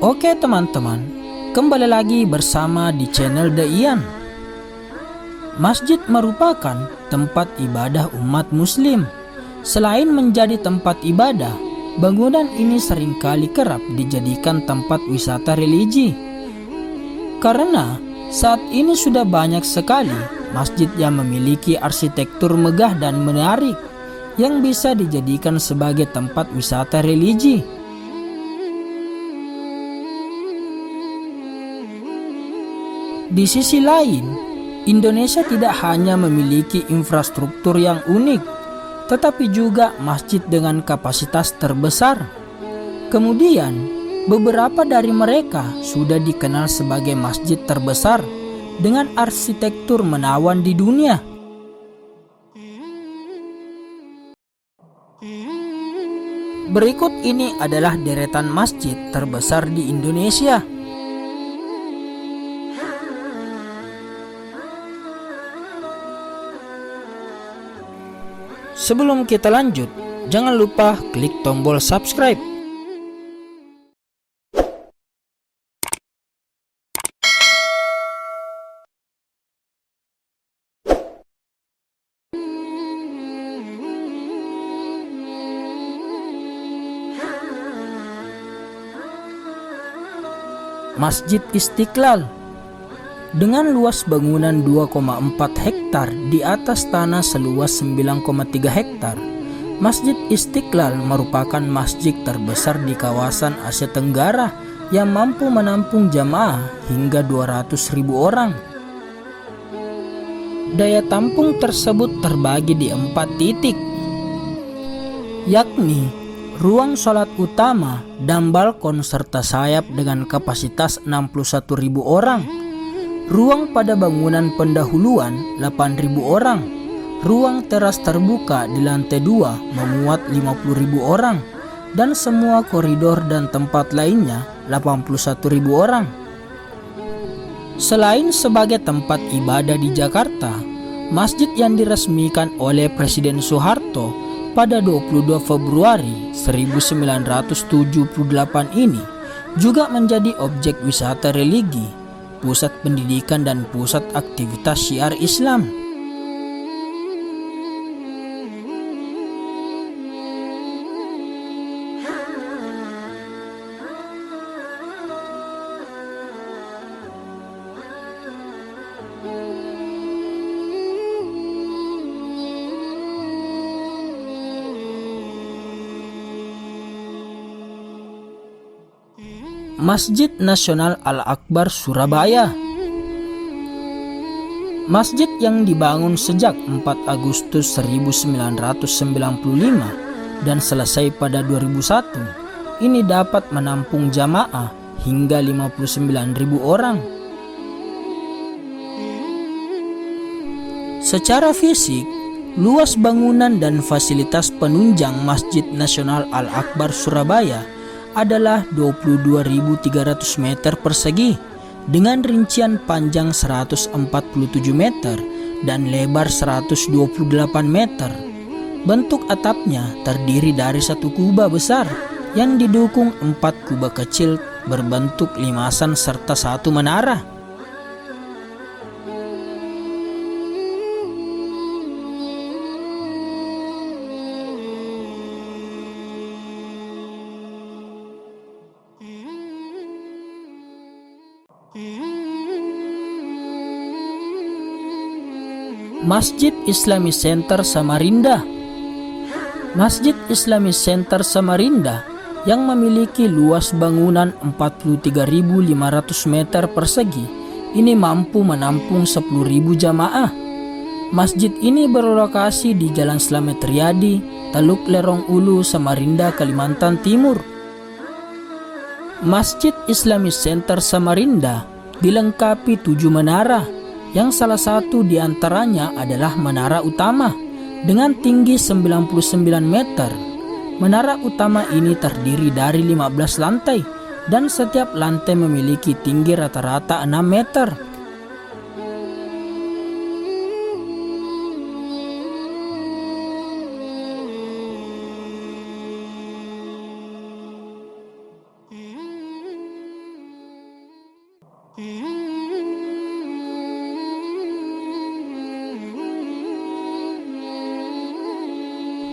Oke teman-teman, kembali lagi bersama di channel The Ian. Masjid merupakan tempat ibadah umat muslim. Selain menjadi tempat ibadah, bangunan ini seringkali kerap dijadikan tempat wisata religi. Karena saat ini sudah banyak sekali masjid yang memiliki arsitektur megah dan menarik yang bisa dijadikan sebagai tempat wisata religi. Di sisi lain, Indonesia tidak hanya memiliki infrastruktur yang unik, tetapi juga masjid dengan kapasitas terbesar. Kemudian, beberapa dari mereka sudah dikenal sebagai masjid terbesar dengan arsitektur menawan di dunia. Berikut ini adalah deretan masjid terbesar di Indonesia. Sebelum kita lanjut, jangan lupa klik tombol subscribe. Masjid Istiqlal dengan luas bangunan 2,4 hektar di atas tanah seluas 9,3 hektar, Masjid Istiqlal merupakan masjid terbesar di kawasan Asia Tenggara yang mampu menampung jamaah hingga 200.000 orang. Daya tampung tersebut terbagi di 4 titik, yakni ruang sholat utama dan balkon serta sayap dengan kapasitas 61.000 orang. Ruang pada bangunan pendahuluan 8.000 orang. Ruang teras terbuka di lantai 2 memuat 50.000 orang. Dan semua koridor dan tempat lainnya 81.000 orang. Selain sebagai tempat ibadah di Jakarta, masjid yang diresmikan oleh Presiden Soeharto pada 22 Februari 1978 ini juga menjadi objek wisata religi, pusat pendidikan dan pusat aktivitas syiar Islam. Masjid Nasional Al-Akbar Surabaya. Masjid yang dibangun sejak 4 Agustus 1995 dan selesai pada 2001, ini dapat menampung jamaah hingga 59.000 orang. Secara fisik, luas bangunan dan fasilitas penunjang Masjid Nasional Al-Akbar Surabaya adalah 22.300 meter persegi dengan rincian panjang 147 meter dan lebar 128 meter. Bentuk atapnya terdiri dari satu kubah besar yang didukung 4 kubah kecil berbentuk limasan serta satu menara. Masjid Islami Center Samarinda. Masjid Islami Center Samarinda yang memiliki luas bangunan 43.500 meter persegi ini mampu menampung 10.000 jamaah. Masjid ini berlokasi di Jalan Slamet Riyadi, Teluk Lerong Ulu, Samarinda, Kalimantan Timur. Masjid Islami Center Samarinda dilengkapi 7 menara, yang salah satu di antaranya adalah menara utama dengan tinggi 99 meter. Menara utama ini terdiri dari 15 lantai dan setiap lantai memiliki tinggi rata-rata 6 meter.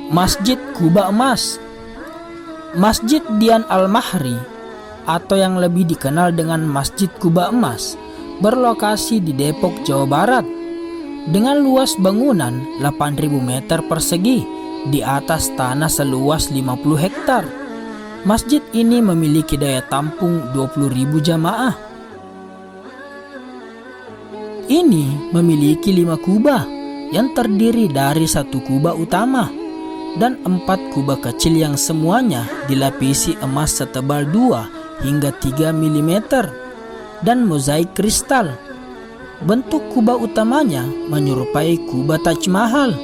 Masjid Kuba Emas. Masjid Dian Al-Mahri atau yang lebih dikenal dengan Masjid Kuba Emas berlokasi di Depok, Jawa Barat dengan luas bangunan 8.000 meter persegi di atas tanah seluas 50 hektar. Masjid ini memiliki daya tampung 20.000 jamaah. Ini memiliki 5 kubah yang terdiri dari 1 kubah utama dan 4 kubah kecil yang semuanya dilapisi emas setebal 2 hingga 3 mm dan mozaik kristal. Bentuk kubah utamanya menyerupai kubah Taj Mahal.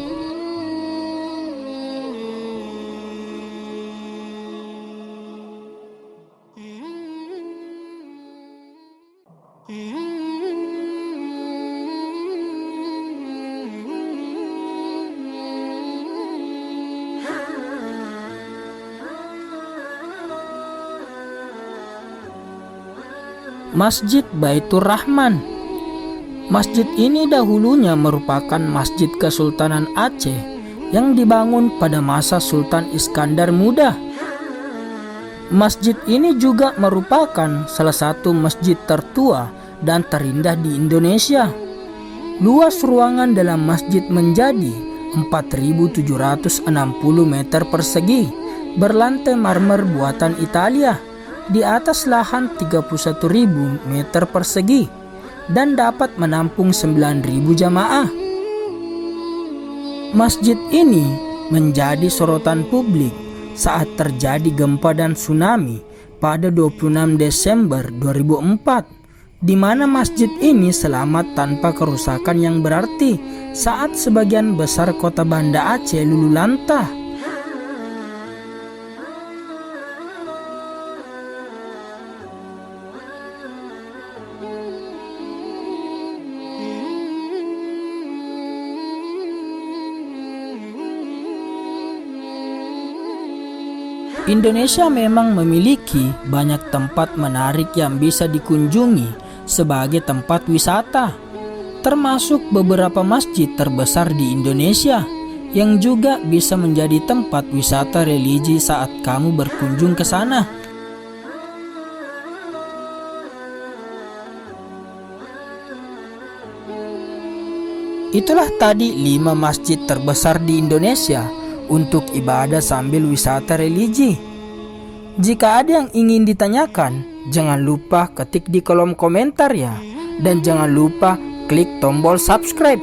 Masjid Baitur Rahman. Masjid ini dahulunya merupakan Masjid Kesultanan Aceh yang dibangun pada masa Sultan Iskandar Muda. Masjid ini juga merupakan salah satu masjid tertua dan terindah di Indonesia. Luas ruangan dalam masjid menjadi 4.760 meter persegi, berlantai marmer buatan Italia di atas lahan 31.000 meter persegi dan dapat menampung 9.000 jamaah. Masjid ini menjadi sorotan publik saat terjadi gempa dan tsunami pada 26 Desember 2004, di mana masjid ini selamat tanpa kerusakan yang berarti saat sebagian besar kota Banda Aceh luluhlantah. Indonesia memang memiliki banyak tempat menarik yang bisa dikunjungi sebagai tempat wisata, termasuk beberapa masjid terbesar di Indonesia yang juga bisa menjadi tempat wisata religi saat kamu berkunjung ke sana. Itulah tadi 5 masjid terbesar di Indonesia untuk ibadah sambil wisata religi. Jika ada yang ingin ditanyakan, jangan lupa ketik di kolom komentar ya. Dan jangan lupa klik tombol subscribe.